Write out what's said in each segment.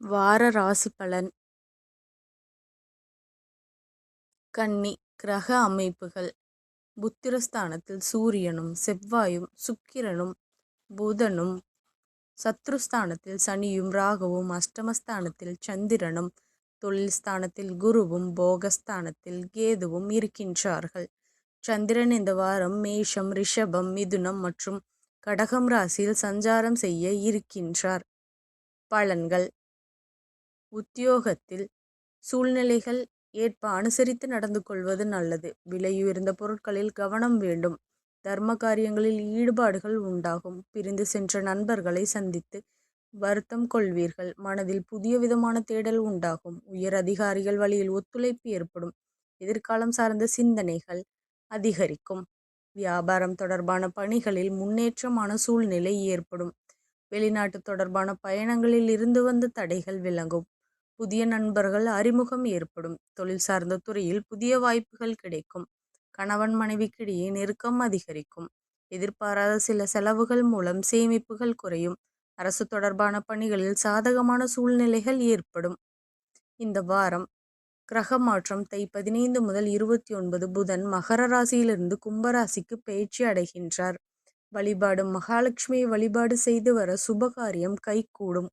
வார ராசி பலன். கன்னி. கிரக அமைப்புகள். புத்திரஸ்தானத்தில் சூரியனும் செவ்வாயும் சுக்கிரனும் புதனும், சத்ருஸ்தானத்தில் சனியும் ராகுவும், அஷ்டமஸ்தானத்தில் சந்திரனும், தொழில் ஸ்தானத்தில் குருவும், போகஸ்தானத்தில் கேதுவும் இருக்கின்றார்கள். சந்திரன் இந்த வாரம் மேஷம், ரிஷபம், மிதுனம் மற்றும் கடகம் ராசியில் சஞ்சாரம் செய்ய இருக்கின்றார். பலன்கள். உத்தியோகத்தில் சூழ்நிலைகள் ஏற்ப அனுசரித்து நடந்து கொள்வது நல்லது. விலையுயர்ந்த பொருட்களில் கவனம் வேண்டும். தர்ம காரியங்களில் ஈடுபாடுகள் உண்டாகும். பிரிந்து சென்ற நண்பர்களை சந்தித்து வருத்தம் கொள்வீர்கள். மனதில் புதிய விதமான தேடல் உண்டாகும். உயர் அதிகாரிகள் வழியில் ஒத்துழைப்பு ஏற்படும். எதிர்காலம் சார்ந்த சிந்தனைகள் அதிகரிக்கும். வியாபாரம் தொடர்பான பணிகளில் முன்னேற்றமான சூழ்நிலை ஏற்படும். வெளிநாட்டு தொடர்பான பயணங்களில் இருந்து வந்த தடைகள் விலகும். புதிய நண்பர்கள் அறிமுகம் ஏற்படும். தொழில் சார்ந்த துறையில் புதிய வாய்ப்புகள் கிடைக்கும். கணவன் மனைவிக்கிடையே நெருக்கம் அதிகரிக்கும். எதிர்பாராத சில செலவுகள் மூலம் சேமிப்புகள் குறையும். அரசு தொடர்பான பணிகளில் சாதகமான சூழ்நிலைகள் ஏற்படும். இந்த வாரம் கிரக மாற்றம் தை 15 முதல் 29 புதன் மகர ராசியிலிருந்து கும்பராசிக்கு பயிற்சி அடைகின்றார். வழிபாடு. மகாலட்சுமியை வழிபாடு செய்து வர சுபகாரியம் கைகூடும்.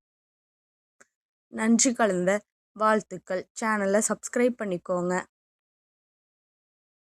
நன்றி கலந்த வாழ்த்துக்கள். சேனலை சப்ஸ்கிரைப் பண்ணிக்கோங்க.